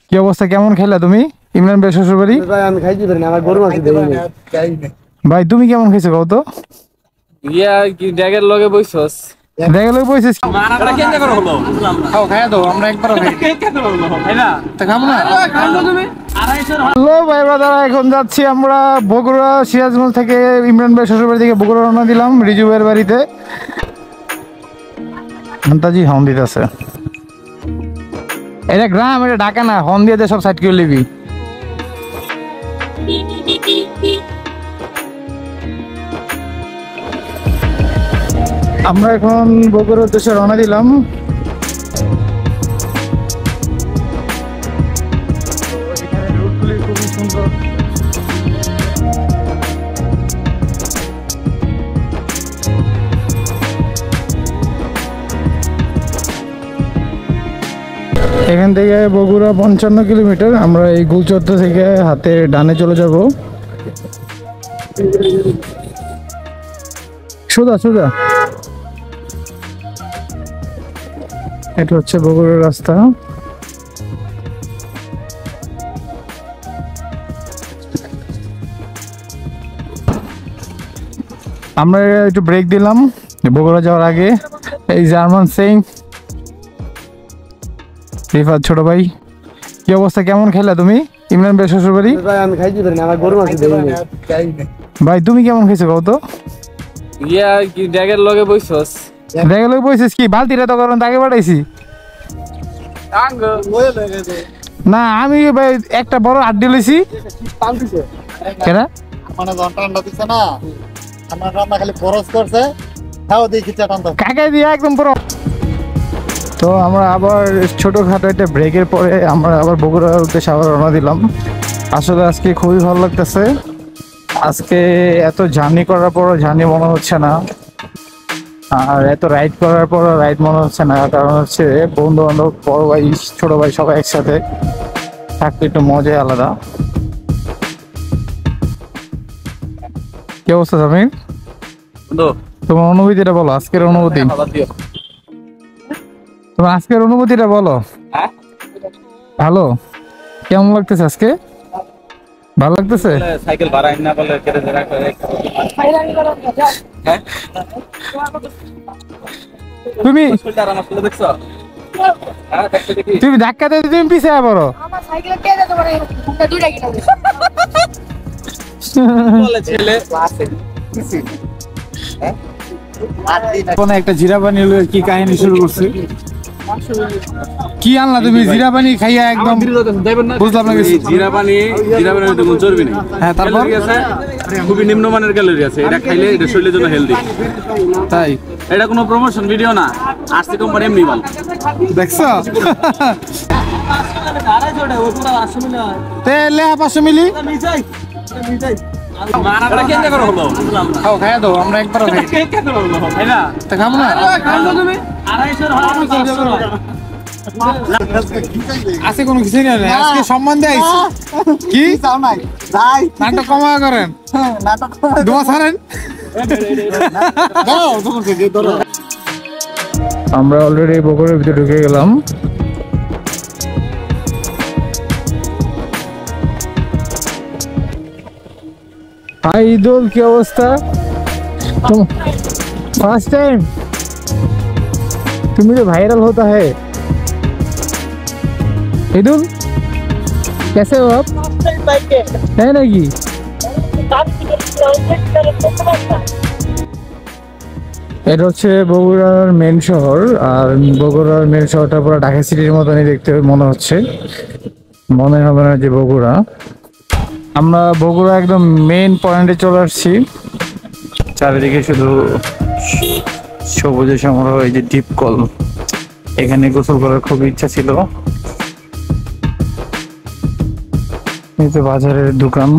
কি অবস্থা, কেমন খেলা তুমি ইমরান ভাই শ্বশুর বাড়ি? আমি খাইতে পারি না, আমার গরু আছে। ভাই তুমি কেমন খাইছো কও তো? ইয়া কি ড্যাগের লগে বইছস? ড্যাগের লগে বইছিস? মানাটা কেন করে হলো? খাও, খাইয়া দাও, আমরা একবারও খাই। কেন হলো? তাই না? তা খাবো না? খাও তুমি। হ্যালো ভাই ব্রাদার, এখন যাচ্ছি আমরা বগুড়া সিরাজগঞ্জ থেকে ইমরান ভাই শ্বশুর বাড়ি থেকে বগুড়া রওনা দিলাম রিজু ভাইয়ের বাড়িতে। হান্তাজি হর্ন দিতেছে। এটা গ্রাম, এটা ঢাকা না, হর্ন দিয়ে সব সাইড করে নিবি। আমরা এখন বগুড়ার উদ্দেশ্যে রওনা দিলাম। এখানে রোডগুলি খুবই সুন্দর। এখান থেকে বগুড়া 55 কিলোমিটার। আমরা এই গুলচত্বর থেকে হাতে ডানে চলে যাব, সোজা সোজা। এটা হচ্ছে বগুড়ার রাস্তা। আমরা একটু ব্রেক দিলাম বগুড়া যাওয়ার আগে। এই জার্মান সিং রিফাত ছোট ভাই, কি অবস্থা, কেমন খেলা তুমি ইমরান ভাই শ্বশুর বাড়ি? আমি খাইতে পারি না, আমার গরু আছে। ভাই তুমি কেমন খাইছো কও তো? ইয়া কি ড্যাগের লগে বইছস? ড্যাগের লগে বইছিস? কি বালতিটা তো করুন আগে পাঠাইছি না আমি। ভাই একটা বড় আড্ডি লইছি। কেরা মানে ঠান্ডা দিচ্ছে না, আমার রান্না খালি খরচ করছে। খাও দেখি চাটান্তা কাকে দিয়ে একদম পুরো। তো আমরা আবার ছোটখাটো একটা ব্রেকের পরে আমরা আবার বগুড়ার উদ্দেশ্যে আবার রওনা দিলাম। আসলে আজকে খুবই ভালো লাগতেছে। আজকে এত জার্নি করার পরও জার্নি মনে হচ্ছে না, আর এত রাইড করার পরও রাইড মনে হচ্ছে না। কারণ হচ্ছে বন্ধু বান্ধব, বড় ভাই ছোট ভাই সবাই একসাথে থাকতে একটু মজাই আলাদা। কি অবস্থা জামিন? তোমার অনুভূতিটা বলো, আজকের অনুভূতি। তোমার আজকের অনুভূতিটা বলো। ভালো, কেমন লাগতেছে আজকে? ভালো লাগতেছে? সাইকেল ভাড়া না বলে কেটে ধরা করে। তুমি দেখছো? তুমি ধাক্কা দিয়ে তুমি পিছিয়ে পড়ো। একটা জিরা পানি কি কাহিনী শুরু করছে? কি আনলা তুমি? জিরা পানি খাইয়া একদম বুঝলাম না। জিরা পানি কোনো চর্বি নেই। হ্যাঁ, তারপর খুবই নিম্নমানের ক্যালোরি আছে। এটা খাইলে এটা শরীরের জন্য হেলদি। তাই এটা কোনো প্রমোশন ভিডিও না, আরসি কোম্পানি এমনি ভালো। দেখছো? তেলে 500 মিলি মানাটা কেন করে হলো? খাও, খাইয়া দাও, আমরা একবারও খাই। কেন হলো? তাই না? তা খাবো না? খাও তুমি। 250 আছে কোনো কিছু নেই, আজকে সম্মান দেয় কি চাও নাই যাই নাটক কমা করেন, নাটক দোয়া ছাড়েন। দাও তখন থেকে ধরো। আমরা অলরেডি বগুড়ার ভিতরে ঢুকে গেলাম। হাই ঈদুল, কি অবস্থা? ফার্স্ট टाइम তুমি তো ভাইরাল होता है ঈদুল, कैसे हो आप? है ना কি? এটা হচ্ছে বগুড়ার মেন শহর, আর বগুড়ার মেন শহরটা পুরো ঢাকা সিটির মতনই দেখতে মনে হচ্ছে। মনে হবে না যে বগুড়া। আমরা বগুড়া একদম মেন পয়েন্টে চলে আসছি। চারিদিকে শুধু সবুজে সমারোহ। এই যে ডিপ কল, এখানে গোসল করার খুব ইচ্ছা ছিল। এই তো বাজারের দোকান।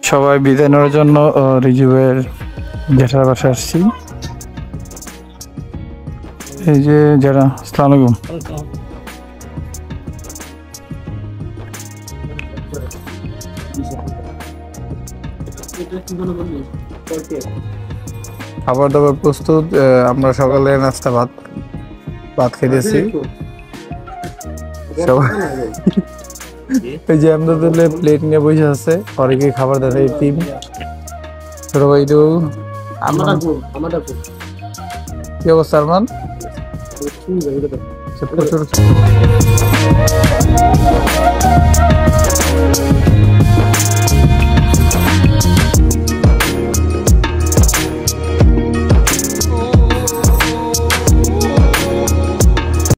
সবাই বিদায় নেওয়ার জন্য রিজুয়ের জেঠার বাসায় আসছি। এই যে যারা, আসসালামু আলাইকুম। খাবার দাবার প্রস্তুত। আমরা সকালে নাস্তা ভাত খেতেছি সবাই। এই যে আমাদের প্লেট নিয়ে বসে আছে, অনেকে খাবার দেয় টিম। ছোট ভাই তো কি অবস্থা আরমান? প্রচুর